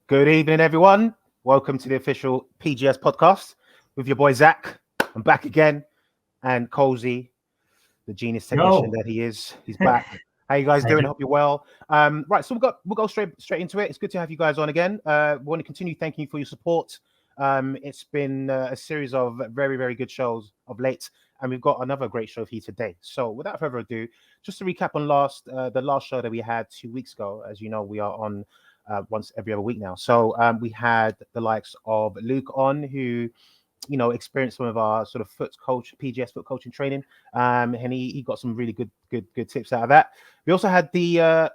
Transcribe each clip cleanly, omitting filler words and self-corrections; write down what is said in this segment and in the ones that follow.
Good evening, everyone. Welcome to the official PGS Podcast with your boy Zach. I'm back again, and Cozy, the genius technician that he is, he's back. How you guys doing? Hope you're well. Right, so we'll go straight into it. It's good to have you guys on again. We want to continue thanking you for your support. It's been a series of very, very good shows of late, and we've got another great show for you today. So, without further ado, just to recap on the last show that we had 2 weeks ago. As you know, we are on once every other week now. So we had the likes of Luke on, who experienced some of our sort of PGS foot coaching training, and he got some really good tips out of that. We also had the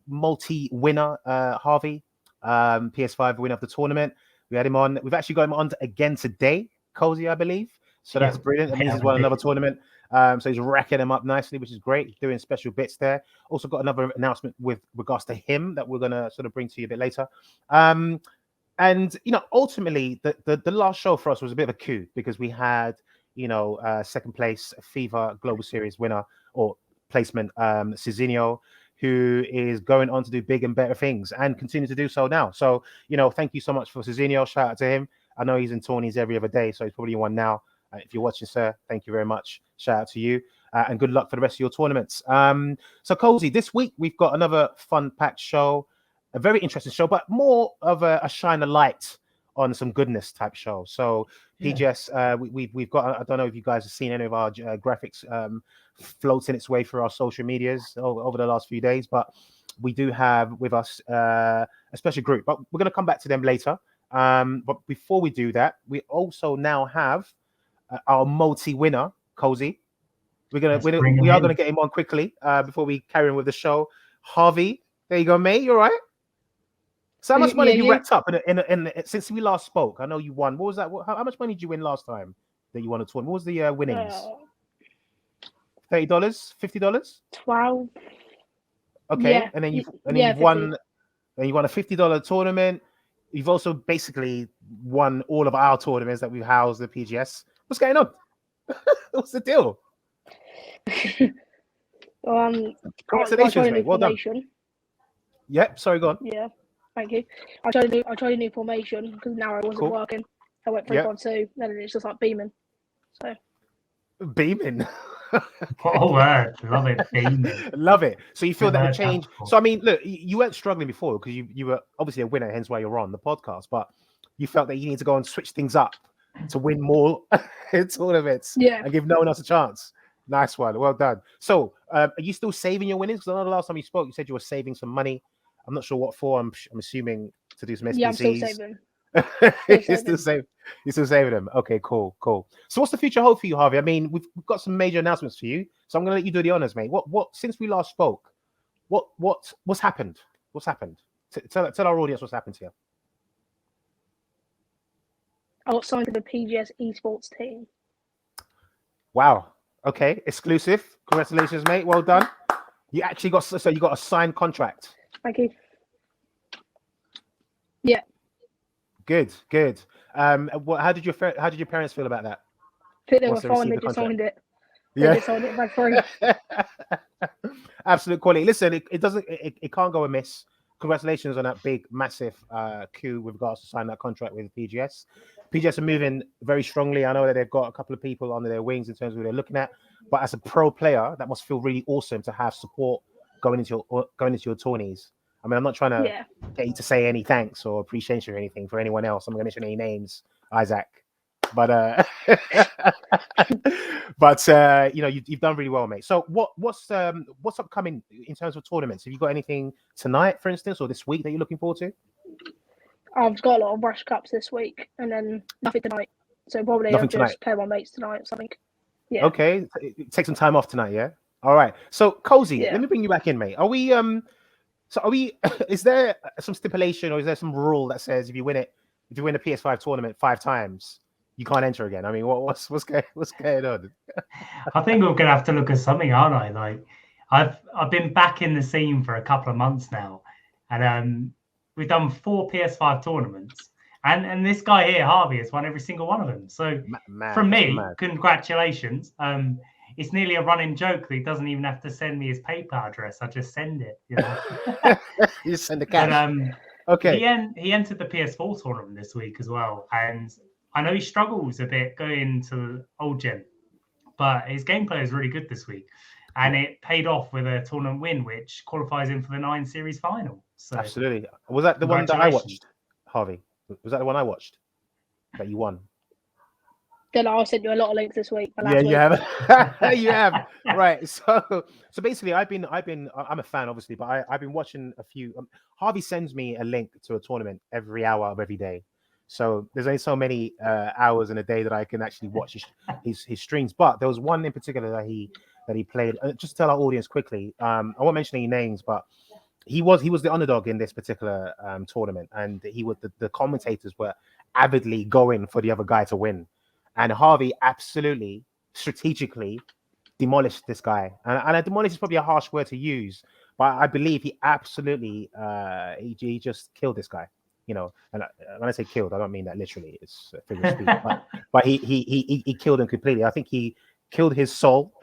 multi-winner Harvey, PS5 winner of the tournament. We had him on. We've actually got him on again today, Cozy, I believe. So that's brilliant. That means he's won another tournament. So he's racking them up nicely, which is great. Doing special bits there. Also got another announcement with regards to him that we're going to sort of bring to you a bit later. And ultimately, the last show for us was a bit of a coup because we had, second place FIFA Global Series winner or placement, Cizinho, who is going on to do big and better things and continue to do so now. So, thank you so much for Cizinho. Shout out to him. I know he's in tourneys every other day, so he's probably one now. If you're watching, sir, thank you very much. Shout out to you, and good luck for the rest of your tournaments. So, Cozy, this week we've got another fun-packed show, a very interesting show, but more of a shine a light on some goodness type show. So, PGS, we've got. I don't know if you guys have seen any of our graphics floating its way through our social medias over the last few days, but we do have with us a special group. But we're going to come back to them later. But before we do that, we also now have our multi-winner, Cozy. We are gonna get him on quickly before we carry on with the show. Harvey, there you go, mate. You all right? So how much money you racked up in since we last spoke? I know you won. What was that? How much money did you win last time that you won a tournament? What was the winnings? $30, $50, 12. Okay, yeah. and then you've won. And you won a $50 tournament. You've also basically won all of our tournaments that we've housed at PGS. What's going on? What's the deal? Congratulations, mate. Well done. Yep. Sorry, go on. Yeah, thank you. I tried a new formation because now I wasn't working. I went 3-5-2, then it's just like beaming. So beaming. Oh, word. Love it. Beaming. Love it. So you feel that change. So I mean, look, you weren't struggling before because you were obviously a winner, hence why you're on the podcast. But you felt that you need to go and switch things up to win more tournaments, and give no one else a chance. Nice one, well done. So, are you still saving your winnings? Because I know the last time you spoke, you said you were saving some money. I'm not sure what for. I'm assuming to do some SPCs. Yeah, I'm still saving. You're still saving them. Okay, cool. So, what's the future hold for you, Harvey? I mean, we've got some major announcements for you, so I'm going to let you do the honors, mate. What since we last spoke, what's happened? What's happened? Tell our audience what's happened here. I got signed to the PGS eSports team. Wow. Okay. Exclusive. Congratulations, mate. Well done. You actually got a signed contract. Thank you. Yeah. Good. How did your parents feel about that? I think they were fine. They just signed it. They signed it by free. Absolute quality. Listen, it can't go amiss. Congratulations on that big, massive coup with regards to signing that contract with PGS. PGS are moving very strongly. I know that they've got a couple of people under their wings in terms of what they're looking at. But as a pro player, that must feel really awesome to have support going into your tourneys. I mean, I'm not trying to get you to say any thanks or appreciation or anything for anyone else. I'm not going to mention any names, Isaac. But you've done really well, mate. So what's upcoming in terms of tournaments? Have you got anything tonight, for instance, or this week that you're looking forward to? I've got a lot of Rush Cups this week, and then nothing tonight. So probably I'll just play my mates tonight or something. Yeah. Okay, take some time off tonight. Yeah. All right. So Cozy, let me bring you back in, mate. Are we? Is there some stipulation or is there some rule that says if you win a PS5 tournament 5 times, you can't enter again? I mean, what's going on? I think we're gonna have to look at something, aren't I? Like, I've been back in the scene for a couple of months now, and we've done 4 PS5 tournaments, and this guy here, Harvey, has won every single one of them. So from me, congratulations. It's nearly a running joke that he doesn't even have to send me his PayPal address. I just send it. You know? You just send the cash. Okay. He entered the PS4 tournament this week as well, and I know he struggles a bit going to old gen, but his gameplay is really good this week, and it paid off with a tournament win, which qualifies him for the 9 Series final. So absolutely. Was that the one that I watched, Harvey? Was that the one I watched that you won? Then I sent you a lot of links this week. Yeah, you have. You have. Right. So basically, I'm a fan, obviously, but I've been watching a few. Harvey sends me a link to a tournament every hour of every day. So there's only so many hours in a day that I can actually watch his streams. But there was one in particular that he played. Just to tell our audience quickly. I won't mention any names, but he was the underdog in this particular tournament, and the commentators were avidly going for the other guy to win. And Harvey absolutely strategically demolished this guy. And demolish is probably a harsh word to use, but I believe he absolutely he just killed this guy. And when I say killed, I don't mean that literally. It's a figure of speech. but he killed him completely. I think he killed his soul.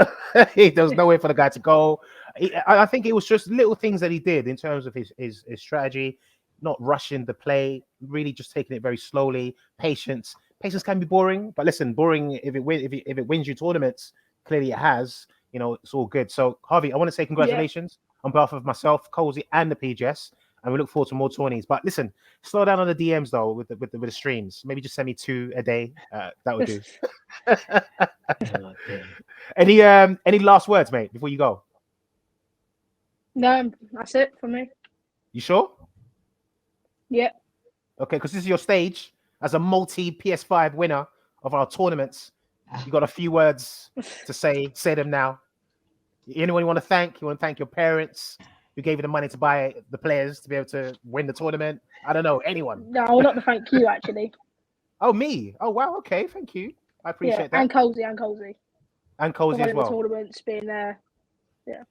There was no way for the guy to go. I think it was just little things that he did in terms of his strategy, not rushing the play, really just taking it very slowly, patience. Patience can be boring, but listen, boring if it wins you tournaments, clearly it has. It's all good. So Harvey, I want to say congratulations on behalf of myself, Cozy, and the PGS, and we look forward to more tourneys. But listen, slow down on the DMs though with the streams. Maybe just send me 2 a day. That would do. Any last words, mate, before you go? No, that's it for me. You sure? Yeah. Okay, because this is your stage. As a multi PS5 winner of our tournaments, you got a few words to say. Say them now. Anyone you want to thank? You want to thank your parents who gave you the money to buy the players to be able to win the tournament? I don't know. Anyone? No, I would like to thank you actually. Oh, me? Oh, wow. Okay, thank you. I appreciate that. And Cozy. And Cozy as The well. tournaments being there. Yeah.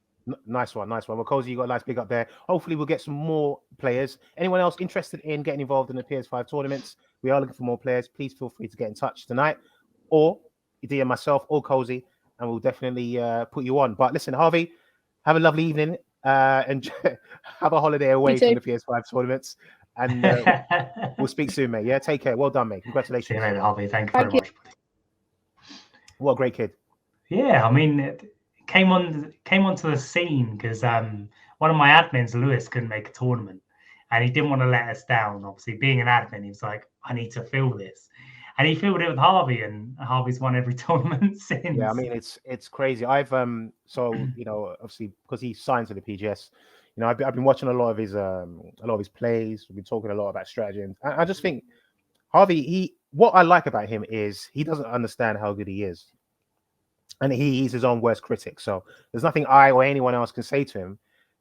Nice one. Well, Cozy, you got a nice big up there. Hopefully, we'll get some more players. Anyone else interested in getting involved in the PS5 tournaments? We are looking for more players. Please feel free to get in touch tonight, or DM myself or Cozy, and we'll definitely put you on. But listen, Harvey, have a lovely evening and have a holiday away from the PS5 tournaments. And we'll speak soon, mate. Yeah, take care. Well done, mate. Congratulations. See you later, Harvey. Thank you very much. What a great kid. Yeah, I mean, it came onto the scene because one of my admins, Lewis, couldn't make a tournament, and he didn't want to let us down. Obviously, being an admin, he was like, "I need to fill this," and he filled it with Harvey, and Harvey's won every tournament since. Yeah, I mean, it's crazy. I've so obviously because he signed to the PGS, I've been watching a lot of his plays. We've been talking a lot about strategy, and I just think Harvey, what I like about him is he doesn't understand how good he is. And he's his own worst critic. So there's nothing I or anyone else can say to him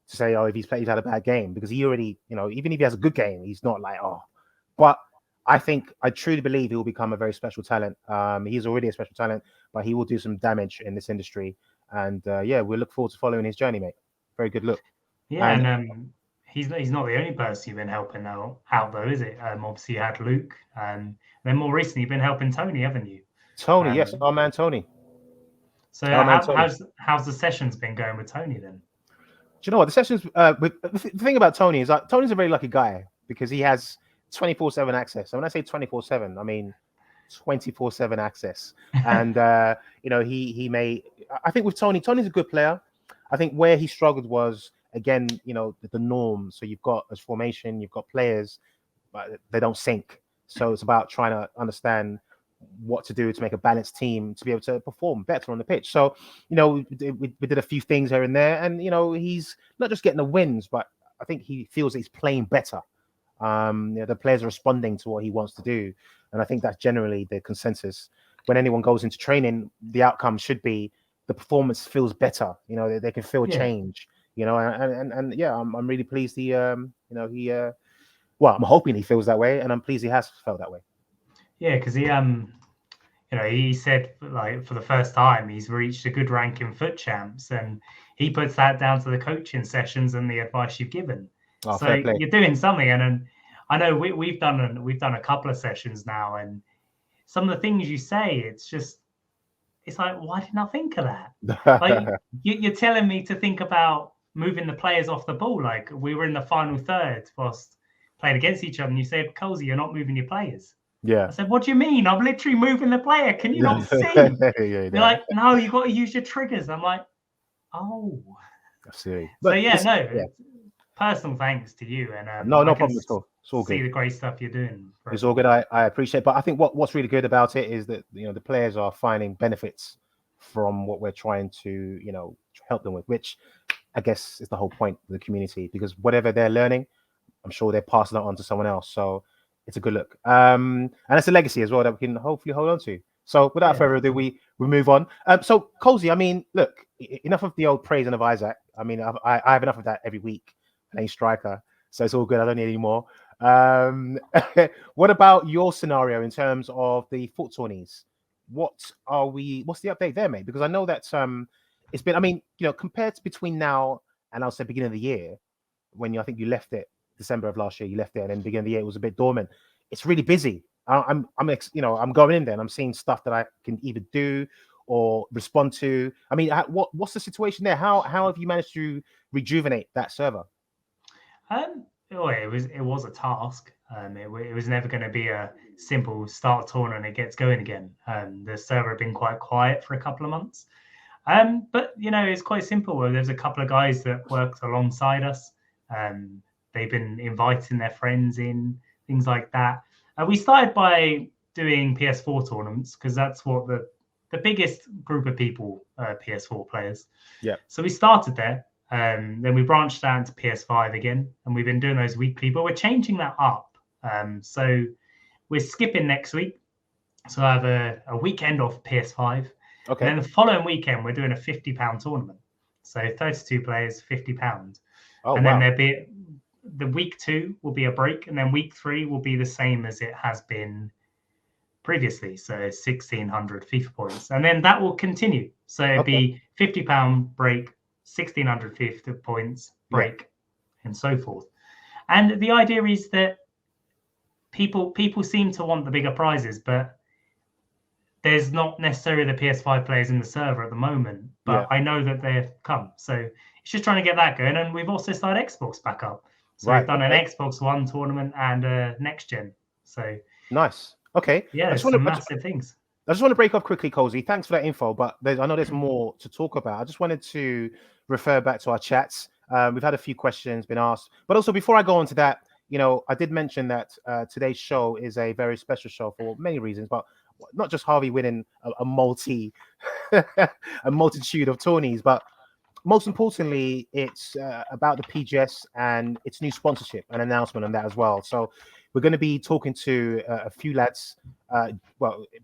to say, oh, if he's had a bad game, because he already, even if he has a good game, he's not like, oh. But I truly believe he will become a very special talent. He's already a special talent, but he will do some damage in this industry. And we look forward to following his journey, mate. Very good look. Yeah, and he's not the only person you've been helping out though, is it? Obviously you had Luke, and then more recently you've been helping Tony, haven't you? Tony, yes, our man Tony. So how's the sessions been going with Tony then? Do you know what the sessions? The thing about Tony is that Tony's a very lucky guy because he has 24/7 access. And when I say 24/7, I mean 24/7 access. And he may. I think with Tony's a good player. I think where he struggled was again, the norm. So you've got as formation, you've got players, but they don't sync. So it's about trying to understand what to do to make a balanced team to be able to perform better on the pitch. So, we did a few things here and there, and he's not just getting the wins, but I think he feels that he's playing better. The players are responding to what he wants to do, and I think that's generally the consensus. When anyone goes into training, the outcome should be the performance feels better. They can feel change. I'm really pleased. I'm hoping he feels that way, and I'm pleased he has felt that way. Yeah, because he said like for the first time he's reached a good rank in FUT champs, and he puts that down to the coaching sessions and the advice you've given. Oh, so you're doing something, and I know we've done a couple of sessions now, and some of the things you say, it's like, why didn't I think of that? Like you're telling me to think about moving the players off the ball. Like we were in the final third whilst playing against each other, and you say, Cozy, you're not moving your players. Yeah. I said, what do you mean? I'm literally moving the player. Can you not see? They're like, no, you've got to use your triggers. I'm like, oh. I see. So personal thanks to you. And no problem at all. It's all good. See the great stuff you're doing. It's all good. I appreciate, but I think what's really good about it is that the players are finding benefits from what we're trying to help them with, which I guess is the whole point of the community, because whatever they're learning, I'm sure they're passing it on to someone else. So it's a good look, and it's a legacy as well that we can hopefully hold on to. So without further ado, we move on. So Cozy, I mean, look, enough of the old praising of Isaac. I mean, I have enough of that every week. Playing striker, so it's all good. I don't need any more. What about your scenario in terms of the FUT tourneys? What's the update there, mate? Because I know that it's been, I mean, compared to between now and I'll say beginning of the year, when I think you left it December of last year, you left it, and then beginning of the year it was a bit dormant. It's really busy. I'm going in there and I'm seeing stuff that I can either do or respond to. I mean, what's the situation there? How have you managed to rejuvenate that server? It was a task. It was never going to be a simple start tournament and it gets going again. The server had been quite quiet for a couple of months. But it's quite simple. There's a couple of guys that worked alongside us. They've been inviting their friends in, things like that. We started by doing PS4 tournaments because that's what the biggest group of people PS4 players. Yeah. So we started there. Then we branched out to PS5 again, and we've been doing those weekly, but we're changing that up. So we're skipping next week. So I have a weekend off PS5. Okay. And then the following weekend, we're doing a £50 tournament. So 32 players, £50. Oh, and wow. then the week 2 will be a break, and then week 3 will be the same as it has been previously. So 1,600 FIFA points. And then that will continue. So it'll be £50 break, 1,650 points break, and so forth. And the idea is that people seem to want the bigger prizes, but there's not necessarily the PS5 players in the server at the moment. But I know that they've come, so it's just trying to get that going. And we've also started Xbox back up, so we've done an Xbox One tournament and a next gen. So nice. Okay. Yeah, some massive things. I just want to break off quickly, Cozy. Thanks for that info, but I know there's more to talk about. I just wanted to refer back to our chats. We've had a few questions been asked, but also before I go on to that, I did mention that today's show is a very special show for many reasons, but not just Harvey winning a multitude of tourneys, but most importantly, it's about the PGS and its new sponsorship and announcement on that as well. So we're going to be talking to a few lads,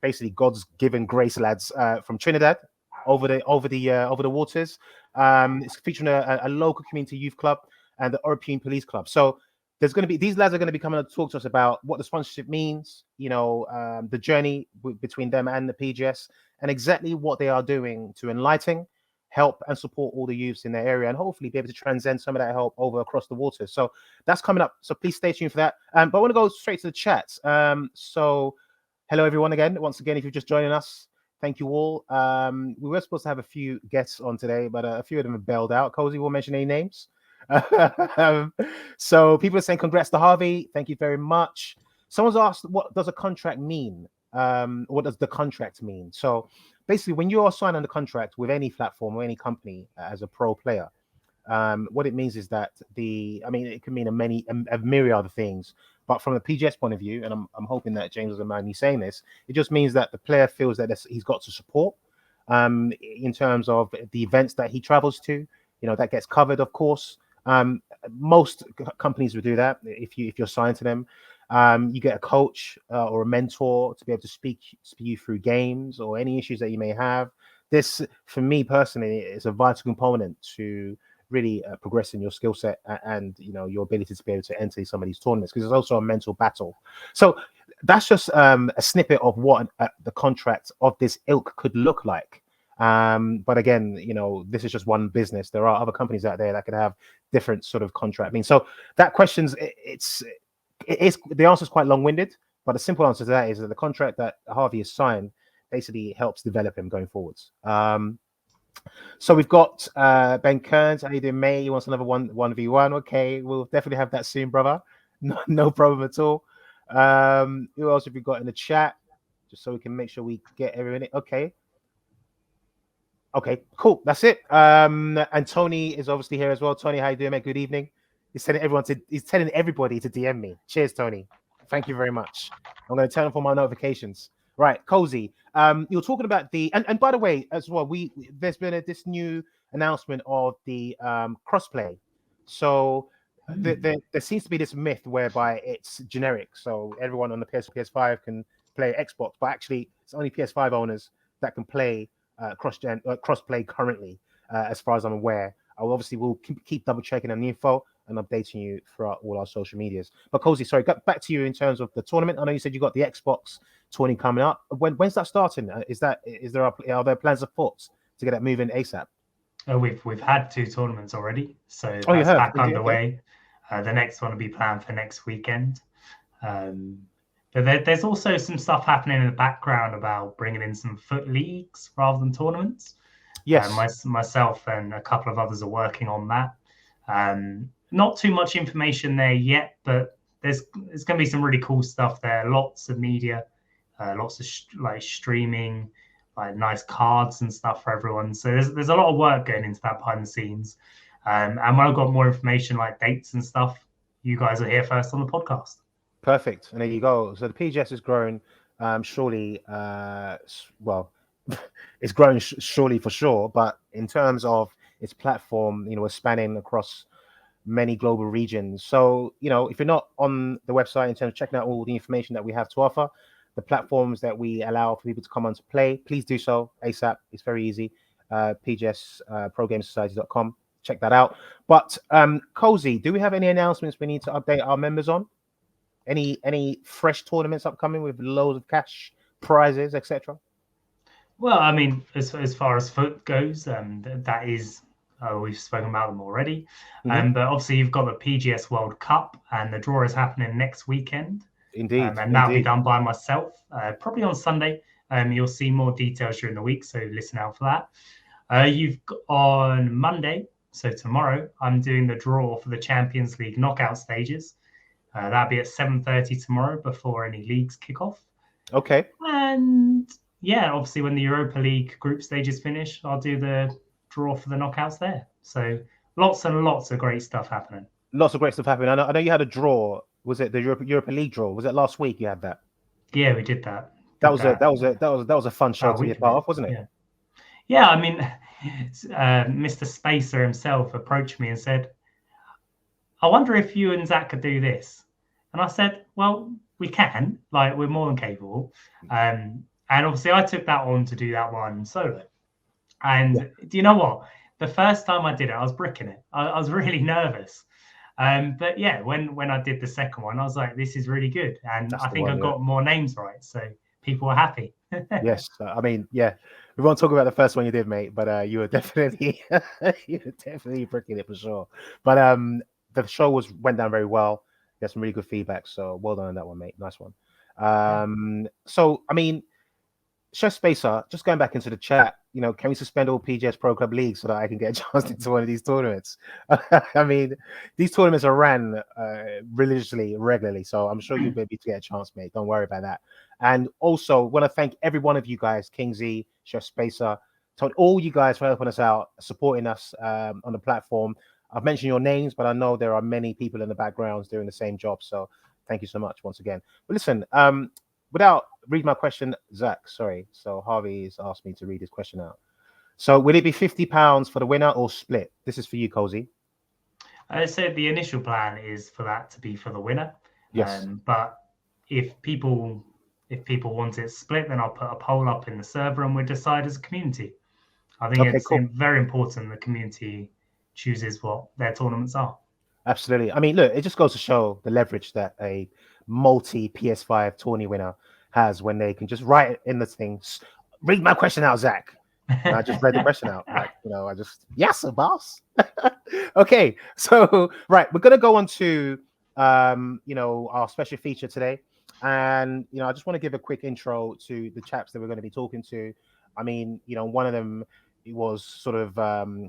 basically God's given grace lads from Trinidad over the waters. It's featuring a local community youth club and the Oropune Police Club. So there's going to be, these lads are going to be coming to talk to us about what the sponsorship means, the journey between them and the PGS, and exactly what they are doing to enlighten, help, and support all the youths in their area, and hopefully be able to transcend some of that help over across the waters. So that's coming up. So please stay tuned for that. But I want to go straight to the chat. So hello, everyone, again. Once again, if you're just joining us, thank you all. We were supposed to have a few guests on today, but a few of them have bailed out. Cozy won't mention any names. So people are saying congrats to Harvey. Thank you very much. Someone's asked, what does a contract mean? What does the contract mean? So basically, when you are signing the contract with any platform or any company as a pro player, what it means is that it can mean a myriad of things. But from the PGS point of view, and I'm hoping that James doesn't mind me saying this, it just means that the player feels that he's got to support in terms of the events that he travels to. That gets covered, of course. Most companies will do that if you're signed to them. You get a coach or a mentor to be able to speak you through games or any issues that you may have. This, for me personally, is a vital component to really progressing your skill set and your ability to be able to enter some of these tournaments, because it's also a mental battle. So that's just a snippet of what the contract of this ilk could look like. But again, this is just one business. There are other companies out there that could have different sort of contract. So that question's the answer is quite long-winded, but the simple answer to that is that the contract that Harvey has signed basically helps develop him going forwards. So we've got Ben Kearns. How you doing, mate? He wants another 1v1. Okay, we'll definitely have that soon, brother. No problem at all. Who else have we got in the chat? Just so we can make sure we get everyone in. Okay, cool. That's it. And Tony is obviously here as well. Tony, how you doing, mate? Good evening. He's telling everybody to DM me. Cheers, Tony. Thank you very much. I'm going to turn off all my notifications. Right, Cozy. You're talking about and by the way, as well, there's been this new announcement of the crossplay. So there seems to be this myth whereby it's generic, so everyone on the PS5 can play Xbox, but actually it's only PS5 owners that can play crossplay currently, as far as I'm aware. We'll keep double checking on the info and updating you throughout all our social medias. But Cozy, sorry, back to you in terms of the tournament. I know you said you got the Xbox tournament coming up. When's that starting? Are there plans afoot to get that moving ASAP? We've had 2 tournaments already, so that's back underway. Okay. The next one will be planned for next weekend. But there's also some stuff happening in the background about bringing in some FUT leagues rather than tournaments. Yes. Myself and a couple of others are working on that. Not too much information there yet, but there's going to be some really cool stuff there. Lots of media, lots of streaming, like nice cards and stuff for everyone. So there's a lot of work going into that behind the scenes. And when I've got more information like dates and stuff, you guys are here first on the podcast. Perfect. And there you go. So the PGS is growing surely. It's growing surely for sure. But in terms of its platform, we're spanning across many global regions. So, if you're not on the website in terms of checking out all the information that we have to offer, the platforms that we allow for people to come on to play, please do so ASAP. It's very easy. PGS ProGameSociety.com. Check that out. But Cozy, do we have any announcements we need to update our members on? Any fresh tournaments upcoming with loads of cash prizes, etc.? Well, I mean, as far as FUT goes, that is we've spoken about them already. Mm-hmm. But obviously, you've got the PGS World Cup, and the draw is happening next weekend. Indeed, and that'll be done by myself, probably on Sunday. You'll see more details during the week, so listen out for that. You've got on Monday, so tomorrow, I'm doing the draw for the Champions League knockout stages. That'll be at 7:30 tomorrow before any leagues kick off. Okay. And yeah, obviously when the Europa League group stages finish, I'll do the draw for the knockouts there. So lots and lots of great stuff happening. Lots of great stuff happening. I know you had a draw. Was it the Europa League draw? Was it last week you had that? Yeah, we did that. That was a fun show to be a part of, wasn't it? Yeah. I mean, Mr. Spacer himself approached me and said, "I wonder if you and Zach could do this." And I said, "Well, we can. Like, we're more than capable." And obviously, I took that on to do that one solo. And do you know what? The first time I did it, I was bricking it. I was really nervous. But yeah, when I did the second one, I was like, "This is really good," and I think I got more names right, so people were happy. Yes, I mean, yeah, we won't talk about the first one you did, mate, but you were definitely bricking it for sure. But the show went down very well. There's some really good feedback, so well done on that one, mate. Nice one. So I mean, Chef Spacer, just going back into the chat, can we suspend all PGS Pro Club leagues so that I can get a chance into one of these tournaments? I mean, these tournaments are ran religiously, regularly, so I'm sure you'll be able to get a chance, mate. Don't worry about that. And also, want to thank every one of you guys, Kingsy, Chef Spacer, all you guys for helping us out, supporting us on the platform. I've mentioned your names, but I know there are many people in the backgrounds doing the same job, so thank you so much once again. But listen, without read my question, Zach, sorry. So Harvey's asked me to read his question out. So will it be £50 for the winner or split? This is for you, Cozy. So the initial plan is for that to be for the winner. Yes. But if people want it split, then I'll put a poll up in the server and we'll decide as a community. I think it's very important the community chooses what their tournaments are. Absolutely. I mean, look, it just goes to show the leverage that a multi PS5 tourney winner has when they can just write it in the things. Read my question out, Zach. And I just read the question out. Yes, boss. Okay, so right, we're gonna go on to our special feature today, and I just want to give a quick intro to the chaps that we're going to be talking to. I mean, one of them was sort of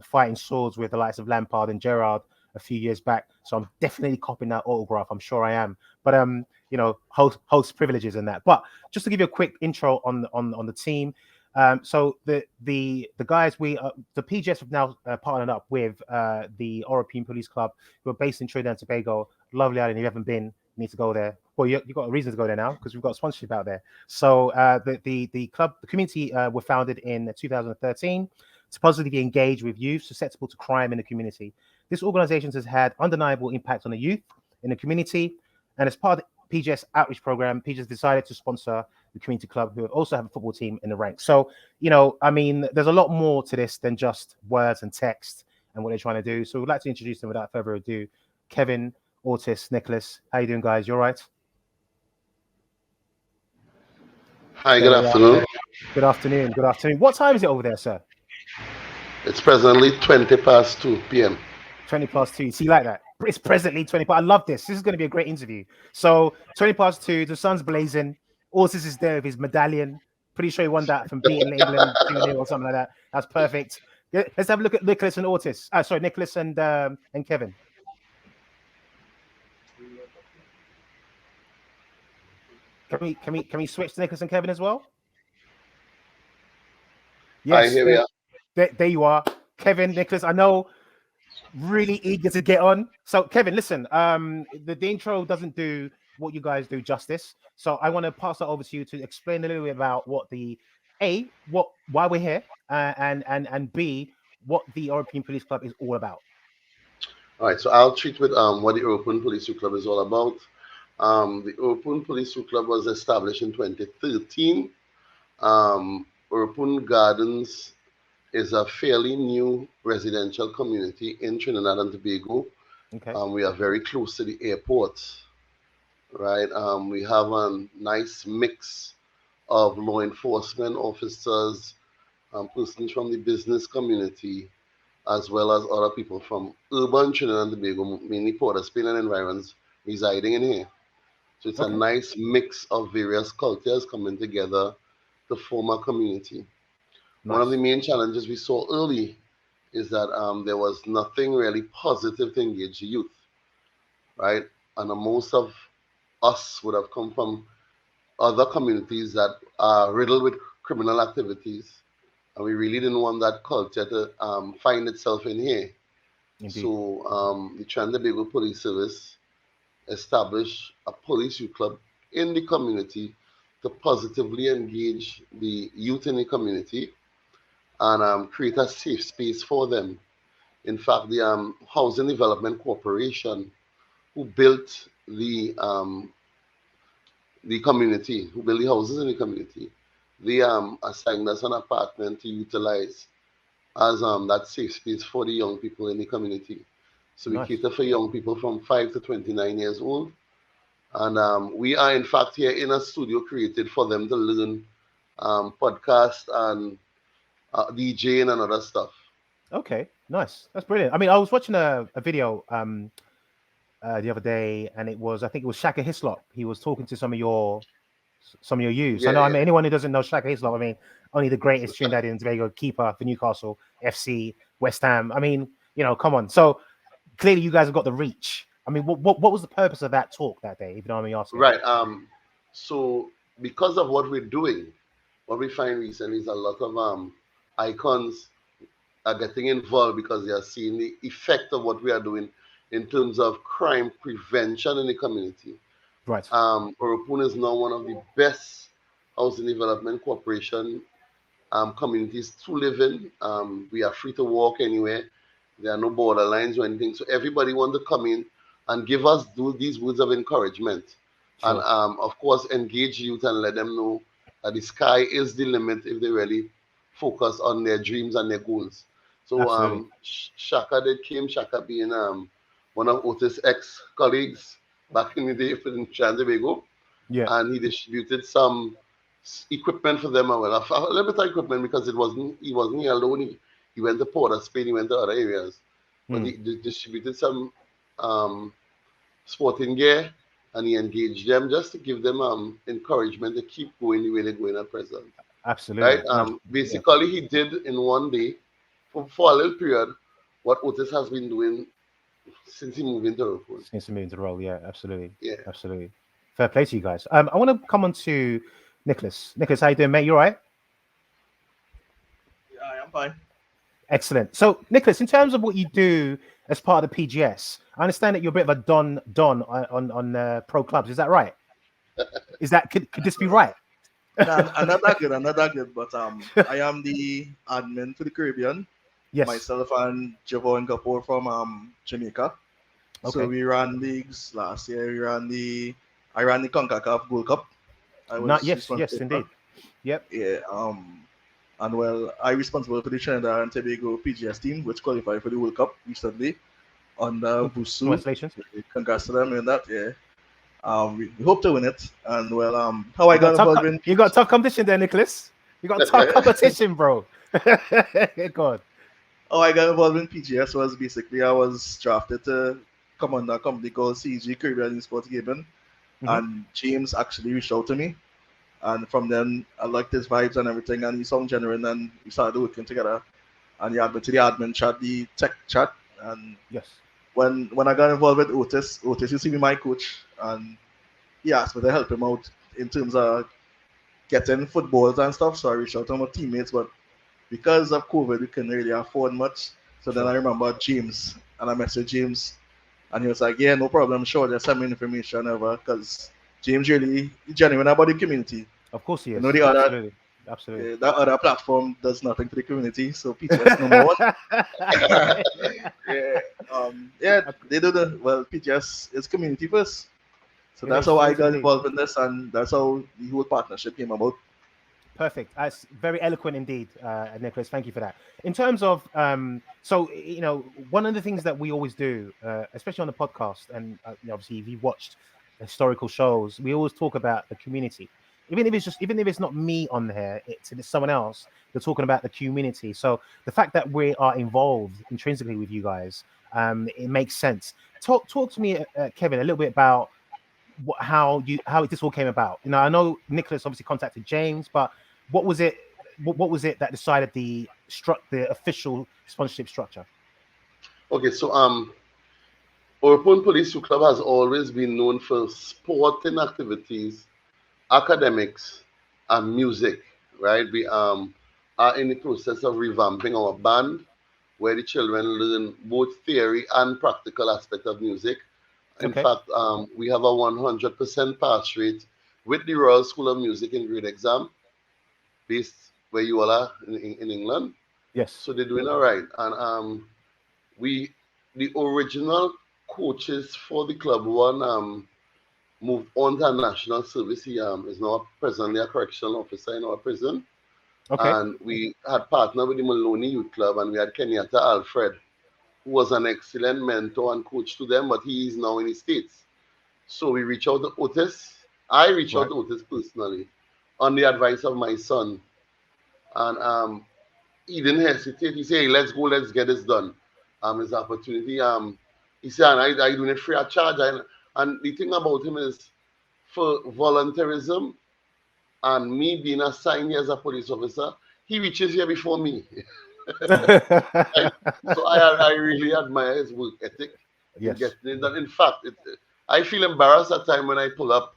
fighting swords with the likes of Lampard and Gerrard a few years back. So I'm definitely copying that autograph. I'm sure I am. But host privileges and that. But just to give you a quick intro on the team. So the guys the PGS have now partnered up with the Oropune Police Club, who are based in Trinidad and Tobago. Lovely island. If you haven't been, you need to go there. Well, you've got a reason to go there now because we've got sponsorship out there. So the community were founded in 2013 to positively engage with youth susceptible to crime in the community. This organization has had undeniable impact on the youth in the community, and as part of the PGS outreach program, PGS decided to sponsor the community club, who also have a football team in the ranks. So, there's a lot more to this than just words and text and what they're trying to do. So we'd like to introduce them without further ado. Kevin, Aurtis, Nicholas, how you doing, guys? You all right? Hi, good afternoon. Good afternoon. Good afternoon. What time is it over there, sir? It's presently 2 p.m. 2. You see, like that. It's presently 20. But I love this. This is going to be a great interview. So 2, the sun's blazing. Aurtis is there with his medallion. Pretty sure he won that from beating England 2-0 or something like that. That's perfect. Let's have a look at Nicholas and Aurtis. Nicholas and Kevin. Can we switch to Nicholas and Kevin as well? Yes. Here we are. There you are, Kevin, Nicholas. I know, really eager to get on. So, Kevin, listen. The intro doesn't do what you guys do justice. So, I want to pass that over to you to explain a little bit about what why we're here, and B, what the Oropune Police Club is all about. All right. So I'll treat with what the Oropune Police Club is all about. The Oropune Police Club was established in 2013. Oropune Gardens is a fairly new residential community in Trinidad and Tobago. Okay. We are very close to the airport, right? We have a nice mix of law enforcement officers, persons from the business community, as well as other people from urban Trinidad and Tobago, mainly Port of Spain and environs, residing in here. So it's a nice mix of various cultures coming together to form a community. Nice. One of the main challenges we saw early is that there was nothing really positive to engage the youth, right? And most of us would have come from other communities that are riddled with criminal activities, and we really didn't want that culture to find itself in here. Indeed. So the Trinidad and Tobago Police Service established a police youth club in the community to positively engage the youth in the community and create a safe space for them. In fact, the Housing Development Corporation, who built the community, who built the houses in the community, they assigned us an apartment to utilize as that safe space for the young people in the community. So we cater for young people from 5 to 29 years old. And we are, in fact, here in a studio created for them to learn podcast and DJing and other stuff. Okay, nice. That's brilliant. I mean, I was watching a video the other day, and I think it was Shaka Hislop. He was talking to some of your youths. I mean, anyone who doesn't know Shaka Hislop, I mean, only the greatest Trinidad and Tobago keeper for Newcastle, FC, West Ham. I mean, come on. So clearly you guys have got the reach. I mean, what was the purpose of that talk that day, if you know what I mean asking? Right. So because of what we're doing, what we find recently is a lot of icons are getting involved because they are seeing the effect of what we are doing in terms of crime prevention in the community. Right. Oropune is now one of the best housing development corporation communities to live in. We are free to walk anywhere. There are no border lines or anything. So everybody wants to come in and give us these words of encouragement. Sure. And of course, engage youth and let them know that the sky is the limit if they really focus on their dreams and their goals. So Shaka being one of Aurtis' ex-colleagues back in the day in Trinidad and Tobago. Yeah. And he distributed some equipment for them. A little bit of equipment because he wasn't here alone. He went to Port of Spain, he went to other areas. But he distributed some sporting gear, and he engaged them just to give them encouragement to keep going the way they're going at present. Absolutely. Right? Basically, he did in one day, for a little period, what Aurtis has been doing since he moved into Oropune. Since he moved into the role, yeah, absolutely. Yeah. Absolutely. Fair play to you guys. I want to come on to Nicholas. Nicholas, how you doing, mate? You all right? Yeah, I am fine. Excellent. So, Nicholas, in terms of what you do as part of the PGS, I understand that you're a bit of a don on pro clubs. Is that right? Is that could this be right? No, I'm not that good. I'm not that good. But I am the admin for the Caribbean. Yes. Myself and Javon Kapoor from Jamaica. Okay. So we ran leagues last year. I ran the CONCACAF Gold Cup. Yes, indeed. Yep. Yeah. And well, I responsible for the Trinidad and Tobago PGS team, which qualified for the World Cup recently under Busu. Congratulations. Congrats to them in that. Yeah. We hope to win it. And well, how I got involved in you got tough competition there, Nicholas. You got tough competition, bro. Go on. How I got involved in PGS was basically I was drafted to come on a company called CG Caribbean eSports Gaming, and James actually reached out to me, and from then I liked his vibes and everything, and he sounded genuine, and we started working together. And he had me to the admin chat, the tech chat, and yes. When I got involved with Otis used to be my coach, and he asked me to help him out in terms of getting footballs and stuff. So I reached out to my teammates, but because of COVID, we couldn't really afford much. So then I remember James, and I messaged James, and he was like, "Yeah, no problem, sure, just send me information over." Because James really genuine about the community. Of course he is. You know, the other, absolutely. That other platform does nothing for the community. So PGS number one. They do PGS is community first. So that's how I got involved in this, and that's how the whole partnership came about. Perfect. That's very eloquent indeed, Nicholas. Thank you for that. In terms of, so, you know, one of the things that we always do, especially on the podcast, and obviously if you watched historical shows, we always talk about the community. Even if it's not me on there, it's someone else. They're talking about the community. So the fact that we are involved intrinsically with you guys, it makes sense. Talk to me, Kevin, a little bit about how this all came about. You know, I know Nicholas obviously contacted James, but what was it that decided the official sponsorship structure? Okay, so Oropune Police Club has always been known for sporting activities, academics, and music, right? We are in the process of revamping our band, where the children learn both theory and practical aspect of music. In fact, we have a 100% pass rate with the Royal School of Music in grade exam, based where you all are in England. Yes. So they're doing all right. And the original coaches for the club moved on to national service. He is now presently a correctional officer in our prison. Okay. And we had partnered with the Maloney Youth Club, and we had Kenyatta Alfred, who was an excellent mentor and coach to them, but he is now in the States. So we reached out to Otis. I reached out to Otis personally on the advice of my son. And he didn't hesitate. He said, "Hey, let's go, let's get this done." His opportunity. He said, "And I doing it free of charge." And the thing about him is, for volunteerism and me being assigned here as a police officer, he reaches here before me. So I really admire his work ethic. Yes. In fact, I feel embarrassed at time when I pull up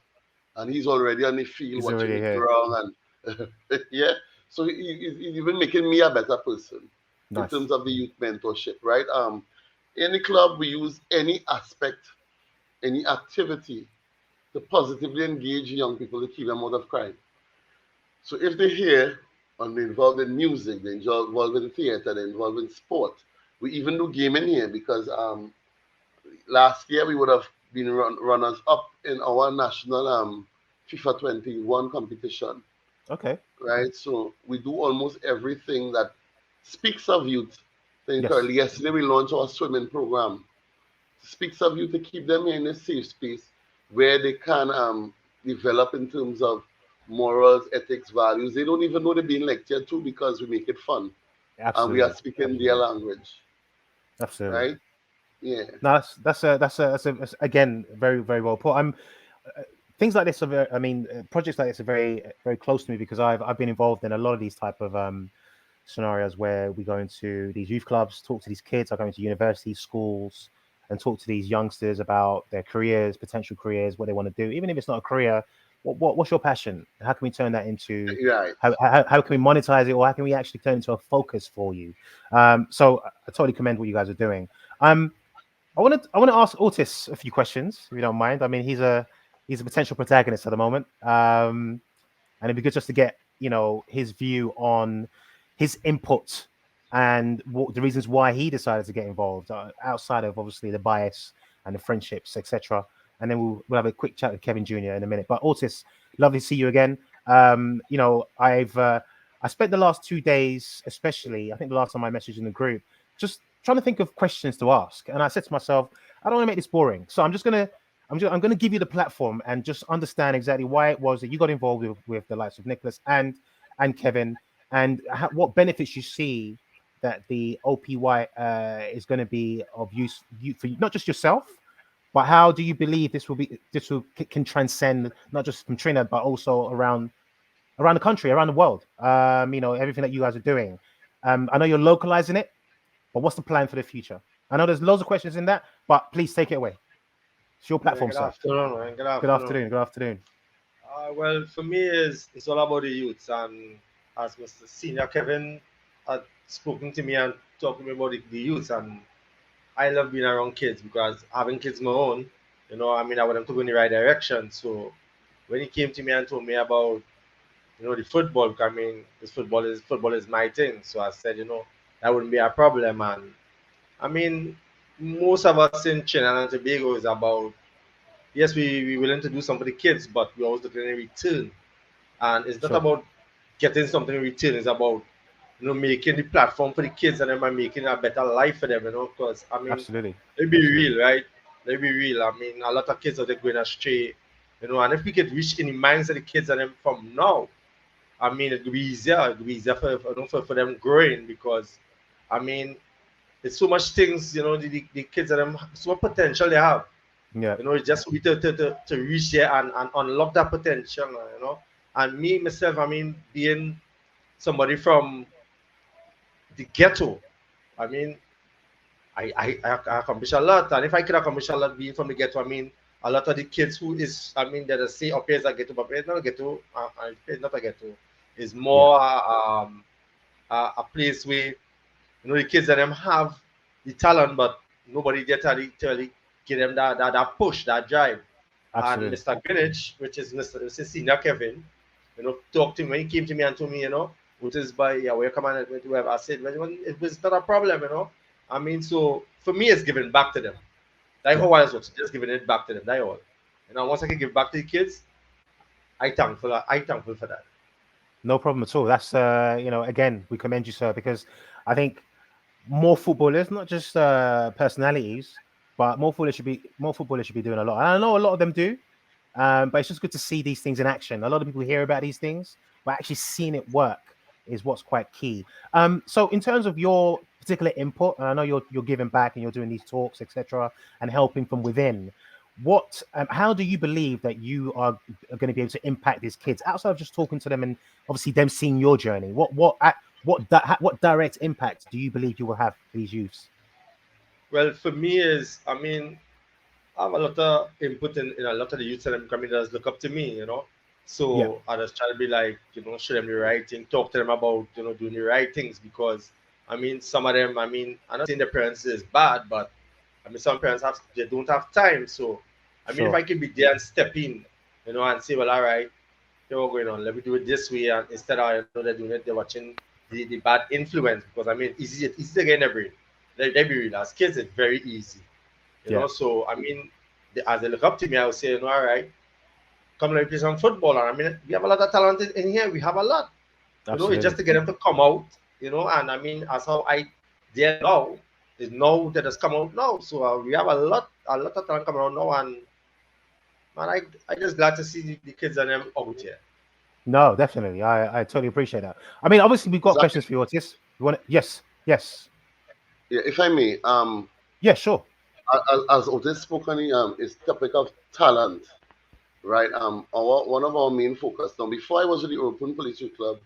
and he's already on the field watching the ground, and yeah. So he's even making me a better person in terms of the youth mentorship, right? In the club, we use any aspect, any activity to positively engage young people to keep them out of crime. So if they're here and they're involved in music, they're involved in theater, they're involved in sport, we even do gaming here because last year we would have been runners up in our national FIFA 21 competition. Okay. Right, so we do almost everything that speaks of youth. Currently, yesterday we launched our swimming program. Speaks of youth to keep them in a safe space where they can develop in terms of morals, ethics, values. They don't even know they're being lectured to because we make it fun. Absolutely. And we are speaking their language. Absolutely. Right? Yeah. No, that's again very, very well put. Things like this are projects like this are very, very close to me because I've been involved in a lot of these type of scenarios where we go into these youth clubs, talk to these kids. I go into universities, schools, and talk to these youngsters about their careers, potential careers, what they want to do, even if it's not a career. What's your passion? How can we turn that into? Right. How can we monetize it, or how can we actually turn it into a focus for you? So I totally commend what you guys are doing. I want to ask Aurtis a few questions, if you don't mind. I mean, he's a potential protagonist at the moment, and it'd be good just to get his view on his input and what the reasons why he decided to get involved, outside of obviously the bias and the friendships, etc. And then we'll have a quick chat with Kevin Jr. in a minute. But Aurtis, lovely to see you again. I spent the last 2 days, especially, I think the last time I messaged in the group, just trying to think of questions to ask. And I said to myself, I don't want to make this boring. So I'm going to give you the platform and just understand exactly why it was that you got involved with the likes of Nicholas and Kevin, and what benefits you see that the OPY is going to be of use for you, not just yourself, but how do you believe this can transcend not just from Trinidad but also around the country, around the world? Everything that you guys are doing. I know you're localizing it, but what's the plan for the future? I know there's loads of questions in that, but please take it away. It's your platform, sir. Good afternoon. Good afternoon. Well, for me, it's all about the youths, and as Mr. Senior Kevin had spoken to me and talked to me about the youths, and I love being around kids because having kids my own, I want them to go in the right direction. So when he came to me and told me about, the football, this football is my thing. So I said, that wouldn't be a problem. And most of us in Trinidad and Tobago is about, yes, we willing to do something for the kids, but we always looking in return. And it's not about getting something in return. It's about, making the platform for the kids and then making a better life for them, because, absolutely. Let's be real, right? Let's be real. A lot of kids are going astray, and if we could reach in the minds of the kids and them from now, it would be easier. It would be easier for them growing, because, there's so much things, the kids and them, so much potential they have. Yeah. It's just to reach there and unlock that potential, And me, myself, being somebody from the ghetto, I accomplish a lot. And if I could accomplish a lot being from the ghetto, a lot of the kids who is, that say up here is a ghetto, but it's not a ghetto, it's not a ghetto. It's more a place where, the kids that them have the talent, but nobody get to give them that push, that drive. Absolutely. And Mr. Greenwich, which is Mr. Senior Kevin, talked to me when he came to me and told me, which is by where come on to whoever. I said, it was not a problem, So for me, it's giving back to them. That's how I was just giving it back to them. That's all. Once I can give back to the kids, I'm thankful for that. No problem at all. That's again, we commend you, sir, because I think more footballers, not just personalities, but more footballers should be doing a lot. And I know a lot of them do, but it's just good to see these things in action. A lot of people hear about these things, but actually seeing it work is what's quite key. So in terms of your particular input, and I know you're giving back and you're doing these talks, etc., and helping from within. How do you believe that you are going to be able to impact these kids outside of just talking to them and obviously them seeing your journey? What direct impact do you believe you will have for these youths? Well, for me is, I have a lot of input in a lot of the youths that coming that look up to me, So yeah. I just try to be like, show them the right thing, talk to them about, doing the right things, because some of them, I'm not saying the parents is bad, but some parents they don't have time. So Sure. If I can be there and step in, and say, well, all right, what's going on? Let me do it this way, and instead of they're doing it, they're watching the bad influence, because easy to get in their brain. They be real. As kids, it's very easy. You know, so as they look up to me, I would say, all right, come let me play some football. And we have a lot of talent in here. We have a lot. Absolutely. It's just to get them to come out, and as how I dare now is now that has come out now. So we have a lot of talent coming out now, and man, I just glad to see the kids and them out here. No, definitely. I totally appreciate that. Obviously we've got questions for you, Aurtis. You want to? Yes. Yeah, if I may. Yeah, sure. As Aurtis spoke on is topic of talent, right? One of our main focus now. Before I was with the Oropune Police Youth Club,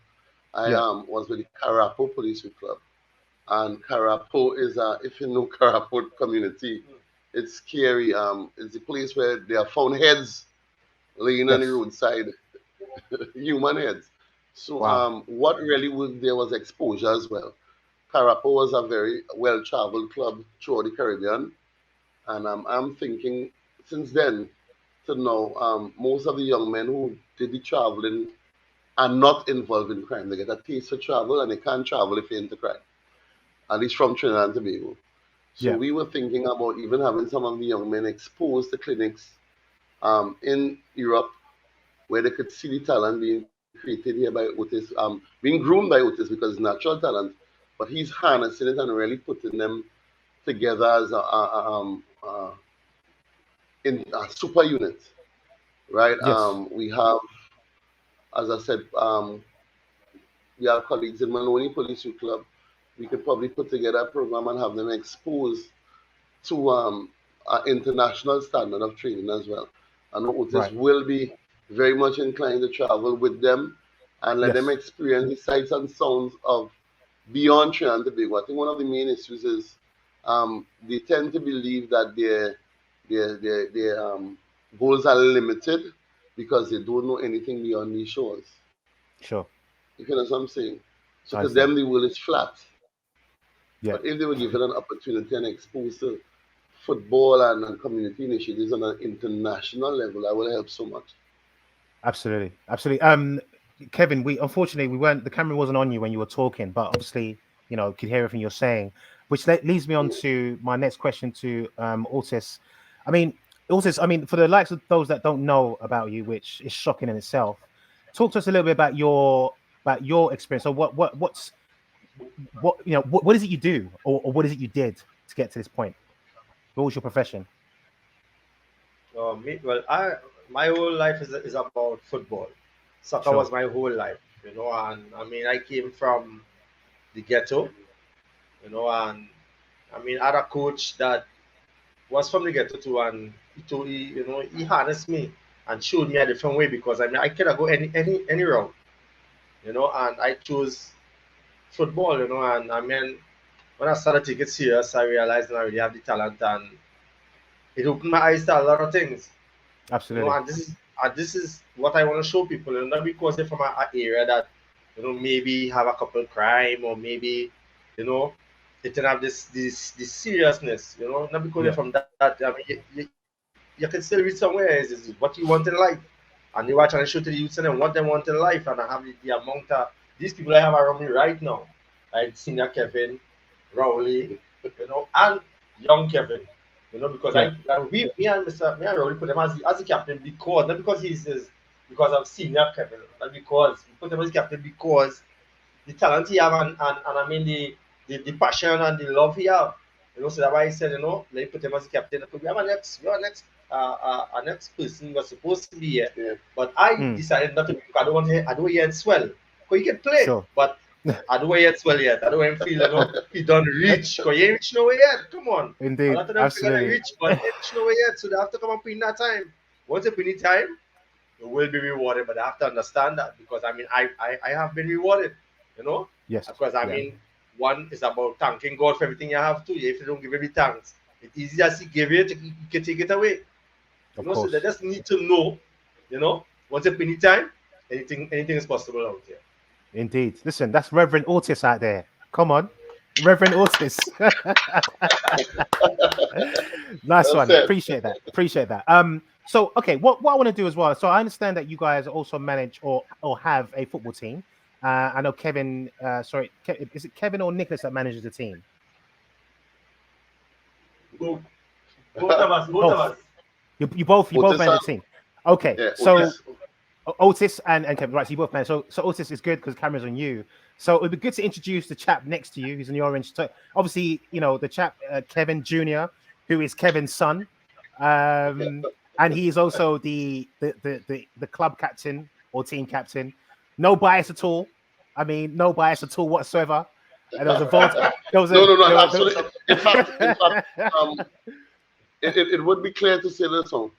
I was with the Carapo Police Youth Club, and Carapo is if you know Carapo community, it's scary. It's a place where they have found heads laying on the roadside, human heads. So what really was there was exposure as well. Carapo was a very well-traveled club throughout the Caribbean, and I'm thinking since then to now, most of the young men who did the traveling are not involved in crime. They get a taste for travel, and they can't travel if they're into crime, at least from Trinidad and Tobago. So we were thinking about even having some of the young men exposed to clinics in Europe, where they could see the talent being created here by Otis, being groomed by Otis because it's natural talent, but he's harnessing it and really putting them together as in a super unit, right? Yes. We have, as I said, we have colleagues in Maloney Police Youth Club. We could probably put together a program and have them exposed to an international standard of training as well. And Otis will be very much inclined to travel with them and let them experience the sights and sounds of beyond Trinidad and Tobago. I think one of the main issues is they tend to believe that their goals are limited because they don't know anything beyond these shores. Sure. You know what I'm saying? So to them, the world is flat. Yeah. But if they were given an opportunity and exposed to football and community initiatives on an international level, that will help so much. Absolutely. Kevin, unfortunately the camera wasn't on you when you were talking, but obviously, could hear everything you're saying, which leads me on to my next question to Aurtis. Aurtis, for the likes of those that don't know about you, which is shocking in itself, talk to us a little bit about your experience. So what is it you do, or what is it you did to get to this point? What was your profession? My whole life is about football. Soccer was my whole life, and I came from the ghetto, and I had a coach that was from the ghetto too, and he harnessed me and showed me a different way because I cannot go any route, and I chose football, and when I started to get serious, I realized that I really have the talent, and it opened my eyes to a lot of things. Absolutely. And this is what I want to show people, not because they're from an area that maybe have a couple crime or maybe they don't have this seriousness, not because they're from that. You can still reach somewhere. Is what you want in life, and you are trying to show to the youths and what they want in life, and I have the amount of these people I have around me right now, like senior Kevin, Rowley, and young Kevin. Because me and Rowley put him as the captain because not because because of senior Kevin, not because we put him as captain because the talent he have and the passion and the love he have. So that's why I said, let me put him as the captain. We have a next person was supposed to be here, but I decided not to because I don't want to hear it swell. Because he can play, but I don't hear it swell yet. I don't want him feel he done reach. Because he ain't reach nowhere yet. Come on. Indeed. A lot of them feel they reach, but they ain't reach nowhere yet. So they have to come up in that time. Once they put in time, they will be rewarded. But they have to understand that because I have been rewarded. Yes. Because one is about thanking God for everything you have to. If you don't give every thanks, it's easy as He gave it, you can take it away. So they just need to know, once they put in time, anything is possible out there. Indeed. Listen, that's Reverend Aurtis out there. Come on. Reverend Aurtis. Nice one. Appreciate that. So, okay, what I want to do as well. So I understand that you guys also manage or have a football team. I know Kevin, is it Kevin or Nicholas that manages the team? Both of us. You both manage the team. Okay, yeah, so Aurtis and Kevin, right? So you both manage. So Aurtis is good because the camera's on you. So it would be good to introduce the chap next to you, who's in the orange. So obviously, the chap Kevin Jr., who is Kevin's son, and he is also the club captain or team captain. No bias at all. No bias at all whatsoever. And there was a vote. No, absolutely. In fact, it would be clear to say this one.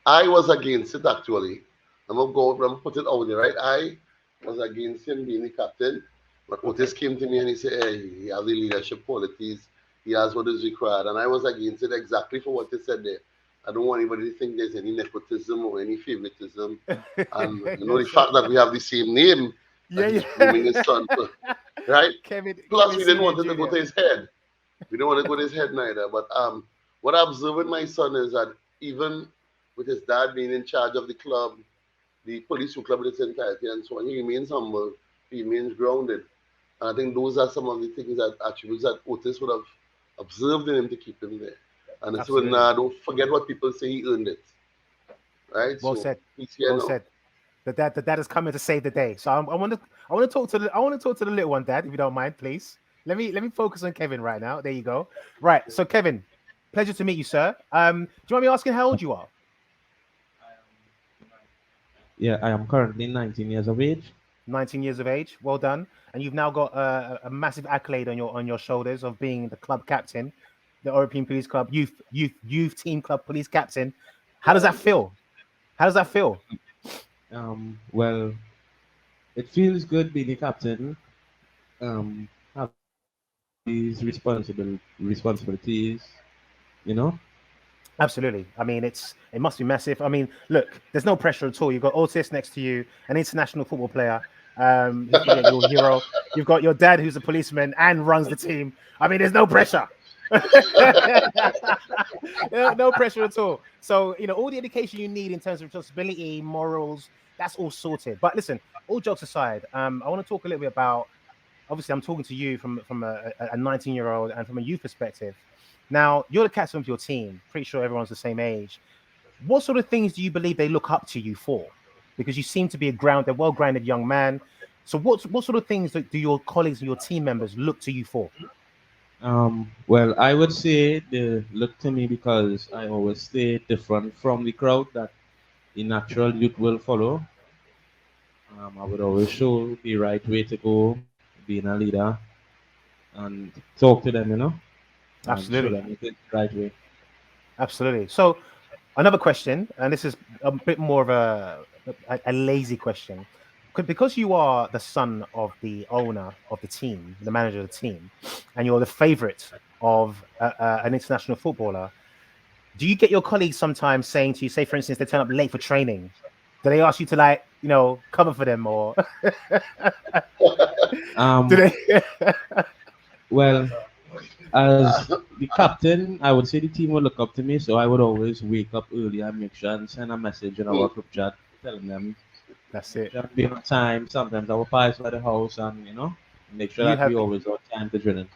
I was against it actually. I'm gonna put it out there, right? I was against him being the captain But Otis came to me and he said, hey, he has the leadership qualities. He has what is required. And I was against it exactly for what he said there. I don't want anybody to think there's any nepotism or any favoritism. And the fact that we have the same name, yeah, he's grooming his son, right? Plus, we didn't want it to go to his head. We don't want to go to his head neither. But what I observe with my son is that even with his dad being in charge of the club, the police club in its entirety and so on, he remains humble, he remains grounded. And I think those are some of the things that attributes that Otis would have observed in him to keep him there. And it's when don't forget what people say, he earned it. Right? Well said. Well said. The dad is coming to save the day. So I want to talk to the little one, Dad, if you don't mind, please. Let me focus on Kevin right now. There you go. Right. So Kevin, pleasure to meet you, sir. Do you mind me asking how old you are? Yeah, I am currently 19 years of age. 19 years of age. Well done. And you've now got a massive accolade on your shoulders of being the club captain, the Oropune Police Club youth team club police captain. How does that feel? Well, it feels good being a captain. Have these responsibilities, Absolutely. I mean, it must be massive. I mean, look, there's no pressure at all. You've got Aurtis next to you, an international football player, your hero. You've got your dad, who's a policeman and runs the team. I mean, there's no pressure. No pressure at all. So, all the education you need in terms of responsibility, morals, that's all sorted. But listen, all jokes aside, I want to talk a little bit about, obviously, I'm talking to you from a 19-year-old and from a youth perspective. Now, you're the captain of your team. Pretty sure everyone's the same age. What sort of things do you believe they look up to you for? Because you seem to be a well-grounded young man. So what sort of things do your colleagues and your team members look to you for? Well, I would say they look to me because I always stay different from the crowd that the natural youth will follow. I would always show the right way to go, being a leader, and talk to them, Absolutely. Show them the right way. Absolutely. So another question, and this is a bit more of a lazy question. Because you are the son of the owner of the team, the manager of the team, and you're the favorite of an international footballer, do you get your colleagues sometimes saying to you, say, for instance, they turn up late for training? Do they ask you to, cover for them or? Do they? Well, as the captain, I would say the team would look up to me, so I would always wake up early and make sure and send a message in our group chat telling them that's it. Be on time. Sometimes I will pass by the house and make sure that we always on time to drilling.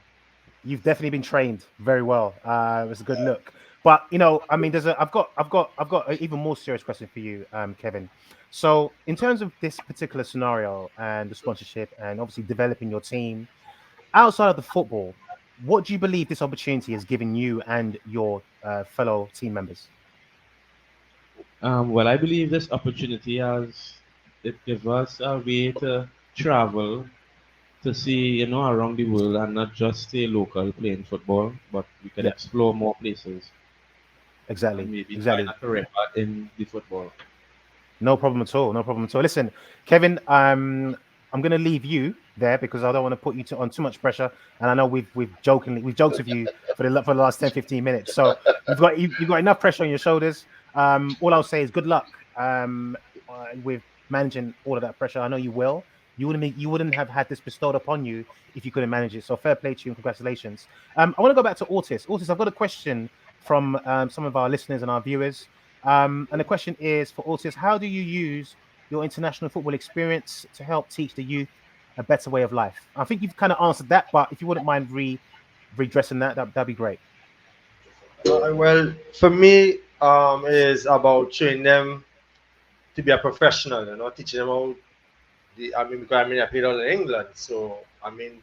You've definitely been trained very well. It was a good look. But I mean, I've got an even more serious question for you, Kevin. So in terms of this particular scenario and the sponsorship and obviously developing your team outside of the football, what do you believe this opportunity has given you and your fellow team members? Well, I believe this opportunity it gives us a way to travel to see, around the world and not just stay local playing football, but we can explore more places. Exactly. And maybe exactly. find a career path in the football. No problem at all. Listen, Kevin, I'm going to leave you there because I don't want to put you on too much pressure. And I know we've joked with you for the last 10-15 minutes. So you've got enough pressure on your shoulders. All I'll say is good luck with managing all of that pressure. I know you will. You wouldn't have had this bestowed upon you if you couldn't manage it. So fair play to you and congratulations. I want to go back to Aurtis. Aurtis, I've got a question from some of our listeners and our viewers. And the question is for Aurtis: how do you use your international football experience to help teach the youth a better way of life? I think you've kind of answered that, but if you wouldn't mind redressing that'd be great. Well, for me, it is about training them to be a professional, teaching them how because I played all in England, so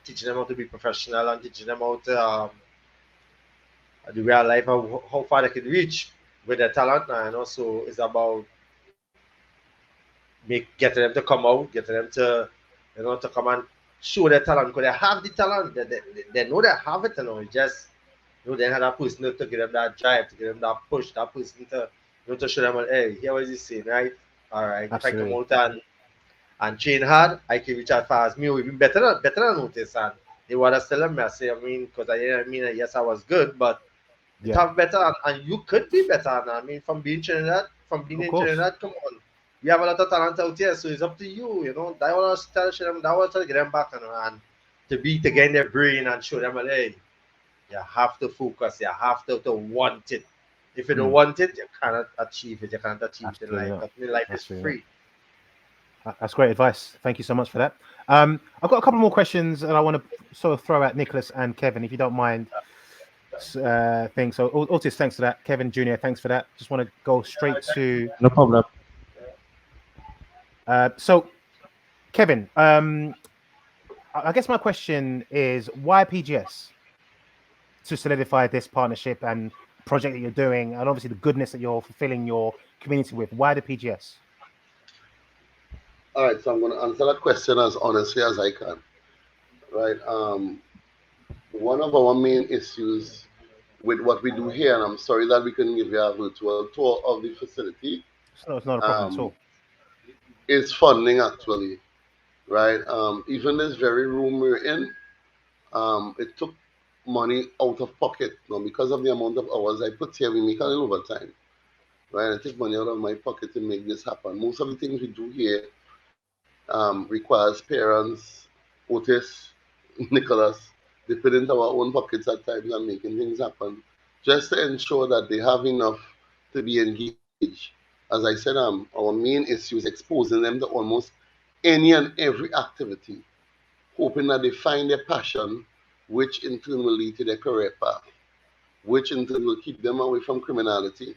teaching them how to be professional and teaching them how to the real life of how far they can reach with their talent now, so it's about getting them to come out, getting them to to come and show their talent because they have the talent, they know they have it, it's just they have that person to give them that drive, to give them that push, that person to to show them, hey, here was this saying, right? All right, if I come out and and train hard, I can reach as far as me, or even better than Otis. And they want to tell them, I say, because yes, I was good, but it have better, and you could be better. And I mean, from being in Trinidad, come on, we have a lot of talent out here, so it's up to you. You know, I want to tell them, I want to get them back, and to get in their brain and show them, hey, you have to focus, you have to want it. If you don't want it, you cannot achieve it. You cannot achieve it in life. But life is free. That's great advice. Thank you so much for that. I've got a couple more questions that I want to sort of throw at Nicholas and Kevin, if you don't mind. Things. So, Aurtis, thanks for that. Kevin Jr., thanks for that. Just want to go straight to. No problem. So, Kevin, I guess my question is, why PGS to solidify this partnership and project that you're doing, and obviously the goodness that you're fulfilling your community with? Why the PGS? All right, so I'm going to answer that question as honestly as I can. Right. One of our main issues with what we do here, and I'm sorry that we couldn't give you a virtual tour of the facility. No, it's not a problem at all. Is funding, actually. Right. Even this very room we're in, it took money out of pocket. Now, because of the amount of hours I put here, we make a little overtime. Right. I take money out of my pocket to make this happen. Most of the things we do here requires parents, Otis, Nicholas, they put into our own pockets at times and making things happen, just to ensure that they have enough to be engaged. As I said, our main issue is exposing them to almost any and every activity, hoping that they find their passion, which in turn will lead to their career path, which in turn will keep them away from criminality,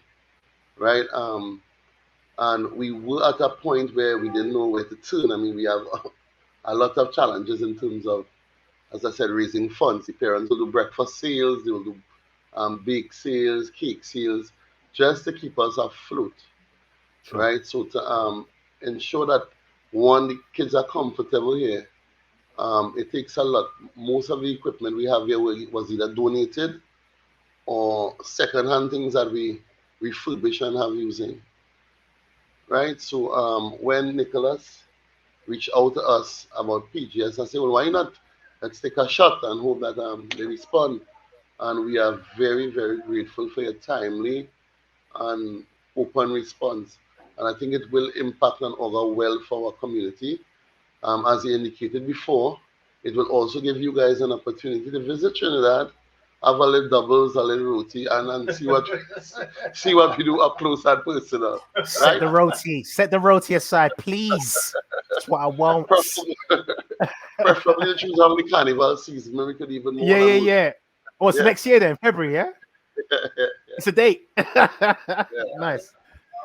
right? And we were at a point where we didn't know where to turn. I mean, we have a lot of challenges in terms of, as I said, raising funds. The parents will do breakfast sales, they will do bake sales, cake sales, just to keep us afloat, right? So to ensure that, one, the kids are comfortable here. It takes a lot. Most of the equipment we have here was either donated or second-hand things that we refurbish and have using. Right, so when Nicholas reached out to us about PGS, I said, well, why not? Let's take a shot and hope that they respond. And we are very, very grateful for your timely and open response. And I think it will impact and augur well for our community. As you indicated before, it will also give you guys an opportunity to visit Trinidad, have a little doubles, a little roti, and see what we do up close and personal. Right? Set the roti aside, please. That's what I want. Preferably choose on the carnival season, maybe we could even more. Yeah. Oh, it's next year then, February, yeah? It's a date. Nice.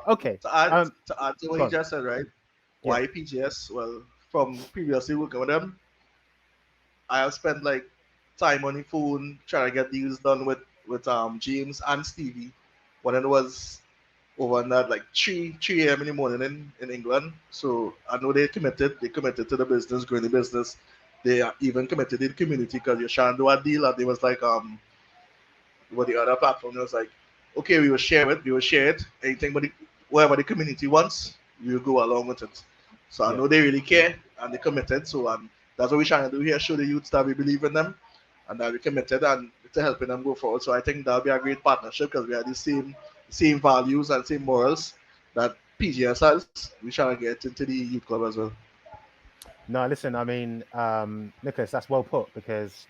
Okay. To add to what you just said, right? Why PGS? Well, from previously working with them, I have spent like time on the phone trying to get deals done with James and Stevie when it was over at like 3 a.m. in the morning in England. So I know they committed to the business, growing the business. They are even committed to the community, because you're trying to do a deal, and they was like with the other platform, it was like, okay, we will share it. Anything whatever the community wants, we will go along with it. So I know they really care and they committed. So that's what we're trying to do here, show the youths that we believe in them and that we committed and to helping them go forward. So I think that'll be a great partnership, because we have the same values and same morals that PGS has. We're trying to get into the youth club as well. No, listen, I mean, Nicholas, that's well put, because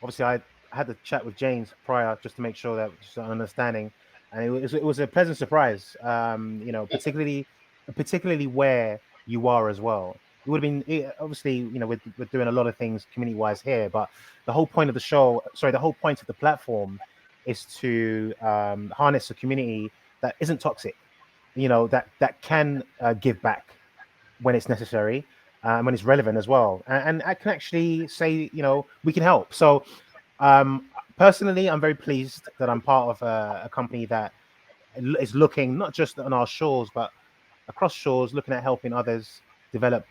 obviously I had the chat with James prior just to make sure that just an understanding, and it was a pleasant surprise, particularly where you are as well. It would have been, obviously, we're doing a lot of things community-wise here, but the whole point of the platform is to harness a community that isn't toxic, that can give back when it's necessary, when it's relevant as well. And I can actually say, we can help. So personally, I'm very pleased that I'm part of a company that is looking not just on our shores, but across shores, looking at helping others develop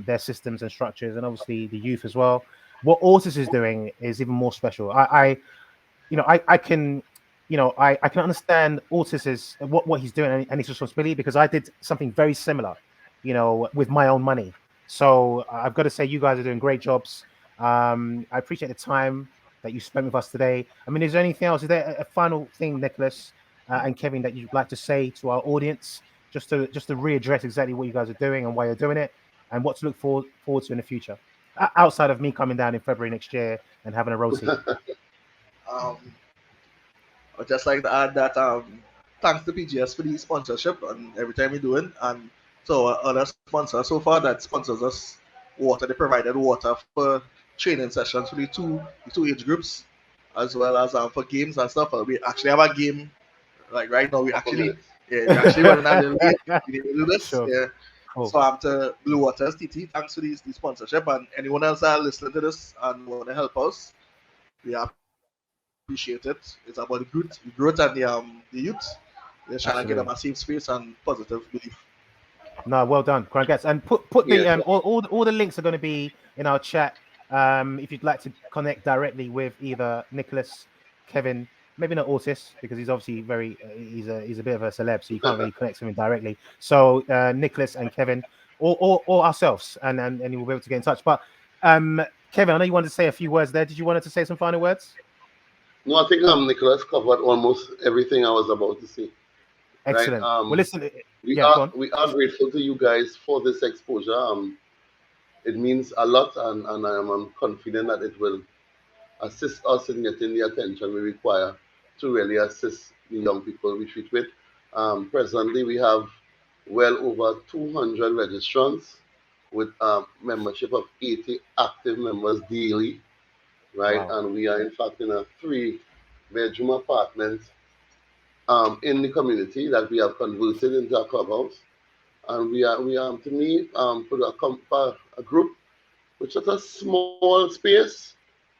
their systems and structures, and obviously the youth as well. What Aurtis is doing is even more special. I can understand Aurtis's what he's doing and his responsibility, because I did something very similar, with my own money. So I've got to say, you guys are doing great jobs. I appreciate the time that you spent with us today. I mean, is there anything else? Is there a final thing, Nicholas and Kevin, that you'd like to say to our audience, just to readdress exactly what you guys are doing and why you're doing it, and what to look forward to in the future, outside of me coming down in February next year and having a roti? I'd just like to add that thanks to PGS for the sponsorship and every time we do it, and so other sponsors so far that sponsors us water. They provided water for training sessions for the two age groups, as well as for games and stuff. We actually have a game like right now. We actually running a little late. We need to do this. Sure. Yeah. Cool. So I'm to Blue Waters TT. Thanks for the sponsorship, and anyone else that listening to this and want to help us, we appreciate it. It's about the growth and the youth. They're trying to get them a safe space and positive belief. No, well done, congrats. And put the all the links are going to be in our chat. If you'd like to connect directly with either Nicholas, Kevin, maybe not Aurtis, because he's obviously he's a bit of a celeb, so you can't really connect with him directly. So Nicholas and Kevin, or ourselves, and we'll be able to get in touch. But Kevin, I know you wanted to say a few words there. Did you want to say some final words? No, I think Nicholas covered almost everything I was about to say. Excellent. Right? Well, listen, we are grateful to you guys for this exposure. It means a lot, and I'm confident that it will assist us in getting the attention we require to really assist the young people we treat with. Presently, we have well over 200 registrants with a membership of 80 active members daily, right? Wow. And we are in fact in a 3-bedroom apartment in the community that we have converted into a clubhouse. And we are to me, for a group which is a small space,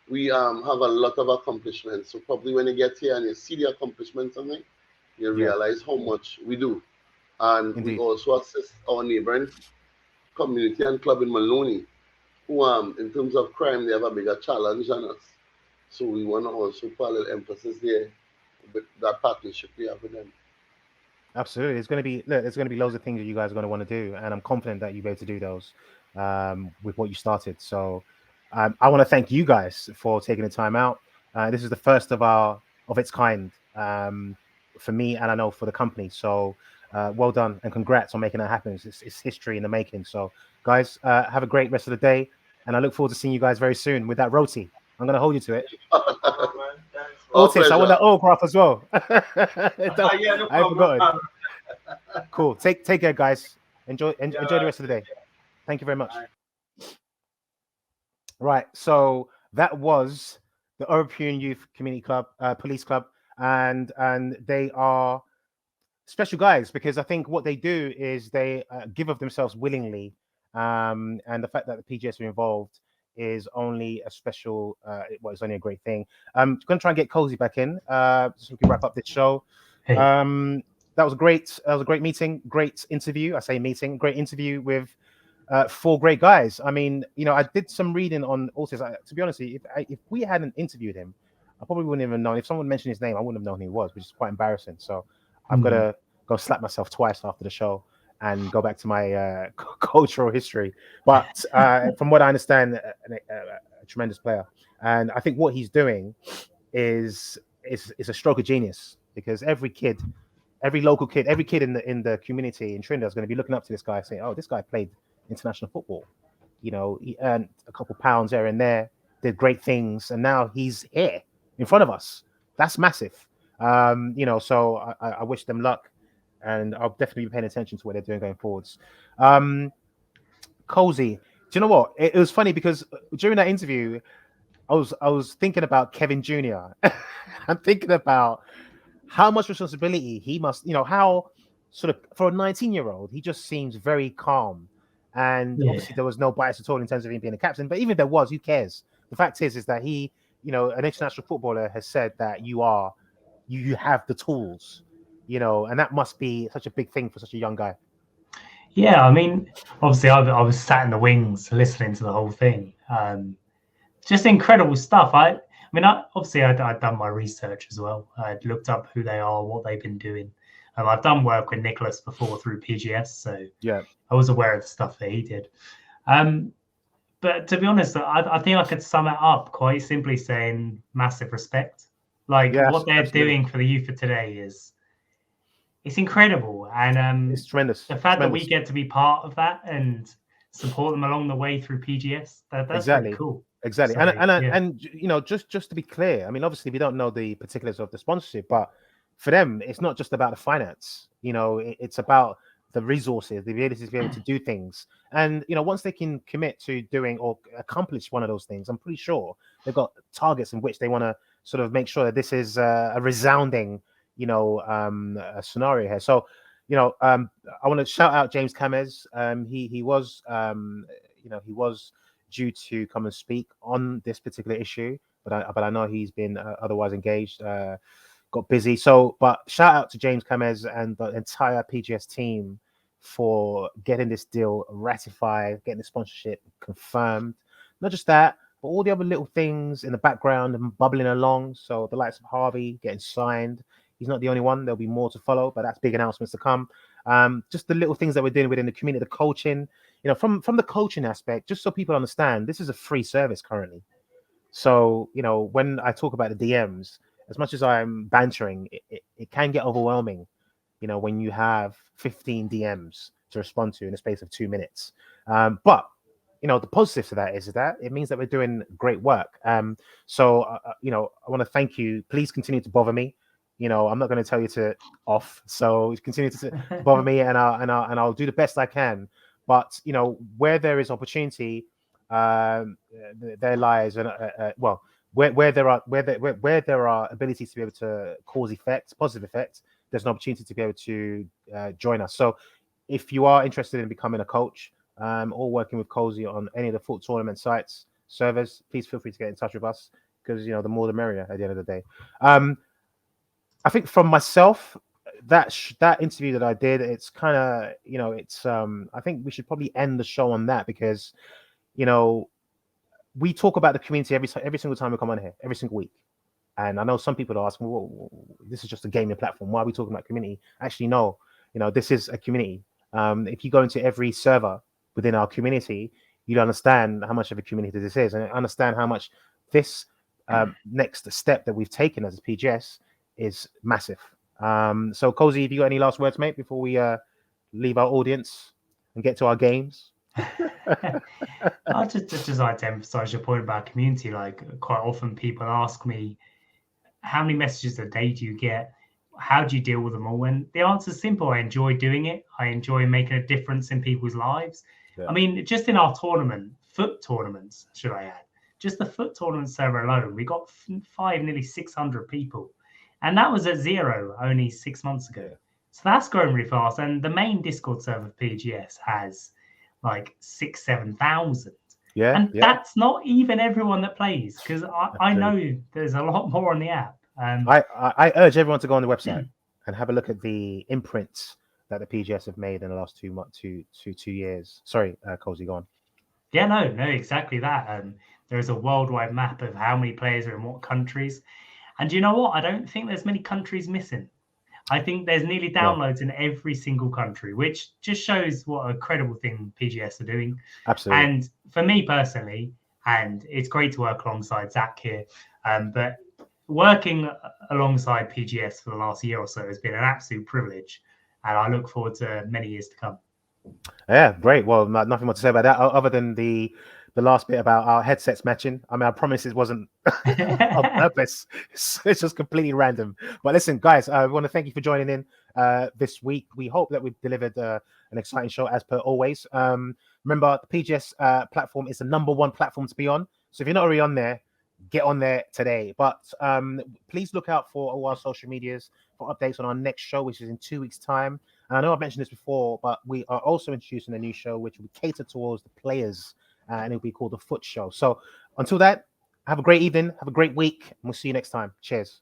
we have a lot of accomplishments. So probably when you get here and you see the accomplishments on it, you realize how much we do. And we also assist our neighboring community and club in Maloney, who in terms of crime, they have a bigger challenge than us. So we want to also put a little emphasis there with that partnership we have with them. Absolutely. There's going to be loads of things that you guys are going to want to do, and I'm confident that you'll be able to do those with what you started. So I want to thank you guys for taking the time out. This is the first of its kind for me, and I know for the company. So well done and congrats on making that happen. It's history in the making. So guys, have a great rest of the day, and I look forward to seeing you guys very soon with that roti. I'm going to hold you to it. Aurtis, I want that autograph as well. I forgot. Cool. Take care, guys. Enjoy the rest of the day. Thank you very much. Right. So that was the Oropune Youth Community Club, Police Club, and they are special guys because I think what they do is they give of themselves willingly, and the fact that the PGS are involved is only a special. It's only a great thing. I'm going to try and get Cozy back in so we can wrap up this show. Hey. That was a great meeting, great interview. I say meeting, great interview with 4 great guys. I mean, I did some reading on Aurtis. To be honest, if we hadn't interviewed him, I probably wouldn't even known. If someone mentioned his name, I wouldn't have known who he was, which is quite embarrassing. So I've got to go slap myself twice after the show and go back to my cultural history. But from what I understand, a tremendous player. And I think what he's doing is a stroke of genius because every local kid in the community in Trinidad is going to be looking up to this guy saying, oh, this guy played international football. He earned a couple pounds here and there, did great things, and now he's here in front of us. That's massive. So I wish them luck. And I'll definitely be paying attention to what they're doing going forwards. Cozy, do you know what? It was funny because during that interview, I was thinking about Kevin Jr. I'm thinking about how much responsibility he must, how sort of for a 19-year-old, he just seems very calm. And obviously there was no bias at all in terms of him being a captain. But even if there was, who cares? The fact is that he, an international footballer has said that you have the tools. And that must be such a big thing for such a young guy. Yeah, I mean, obviously, I was sat in the wings listening to the whole thing. Just incredible stuff. I'd done my research as well. I'd looked up who they are, what they've been doing. I've done work with Nicholas before through PGS, so yeah, I was aware of the stuff that he did. But to be honest, I think I could sum it up quite simply saying massive respect. Like what they're doing for the youth of today it's incredible, and it's tremendous. The fact that we get to be part of that and support them along the way through PGS, that's exactly really cool. Exactly, so, and you know, just to be clear, I mean, obviously we don't know the particulars of the sponsorship, but for them, it's not just about the finance. You know, it's about the resources, the ability to be able to do things, and you know, once they can commit to doing or accomplish one of those things, I'm pretty sure they've got targets in which they want to sort of make sure that this is a resounding, you know, a scenario here. So, you know, I want to shout out James Kamez. He was, you know, he was due to come and speak on this particular issue, but I know he's been otherwise engaged, got busy. So, but shout out to James Kamez and the entire PGS team for getting this deal ratified, getting the sponsorship confirmed. Not just that, but all the other little things in the background and bubbling along. So the likes of Harvey getting signed. He's not the only one. There'll be more to follow, but that's big announcements to come. Just the little things that we're doing within the community, the coaching, you know, from the coaching aspect, just so people understand, this is a free service currently. So, you know, when I talk about the DMs, as much as I'm bantering, it can get overwhelming, you know, when you have 15 DMs to respond to in the space of 2 minutes. But you know, the positive to that is that it means that we're doing great work. So, you know, I want to thank you. Please continue to bother me. You know, I'm not going to tell you to off. So continue to bother me, and I'll do the best I can. But you know, where there is opportunity, there lies, and well, where there are abilities to be able to cause effects, positive effects, there's an opportunity to be able to join us. So, if you are interested in becoming a coach, or working with Cozy on any of the FUT tournament sites, servers, please feel free to get in touch with us, because you know, the more the merrier at the end of the day. I think from myself, that interview that I did, it's kind of, you know, it's I think we should probably end the show on that, because you know, we talk about the community every single time we come on here, every single week. And I know some people are asking, well, this is just a gaming platform, why are we talking about community? Actually, no, you know, this is a community. If you go into every server within our community, you'd understand how much of a community this is, and understand how much this next step that we've taken as a PGS is massive. So, Cozy, have you got any last words, mate, before we leave our audience and get to our games? I'd just like to emphasize your point about community. Like, quite often people ask me, how many messages a day do you get? How do you deal with them all? And the answer is simple. I enjoy doing it. I enjoy making a difference in people's lives. Yeah. I mean, just in our tournament, FUT tournaments, should I add, just the FUT tournament server alone, we got nearly 600 people. And that was at 0 only 6 months ago. So that's growing really fast. And the main Discord server of PGS has like 7,000. Yeah. And that's not even everyone that plays, because I know there's a lot more on the app. I urge everyone to go on the website and have a look at the imprints that the PGS have made in the last 2 years. Sorry, Cozy, go on. Yeah, no, exactly that. There's a worldwide map of how many players are in what countries. And you know what? I don't think there's many countries missing. I think there's nearly downloads in every single country, which just shows what a credible thing PGS are doing. Absolutely. And for me personally, and it's great to work alongside Zach here, but working alongside PGS for the last year or so has been an absolute privilege. And I look forward to many years to come. Yeah, great. Well, nothing more to say about that other than the last bit about our headsets matching. I mean, I promise it wasn't on purpose. It's just completely random. But listen, guys, I want to thank you for joining in this week. We hope that we've delivered an exciting show as per always. Remember, the PGS platform is the #1 platform to be on. So if you're not already on there, get on there today. But please look out for all our social medias for updates on our next show, which is in 2 weeks' time. And I know I've mentioned this before, but we are also introducing a new show which will be catered towards the players, and it'll be called the FUT Show. So until that, have a great evening, have a great week, and we'll see you next time. Cheers.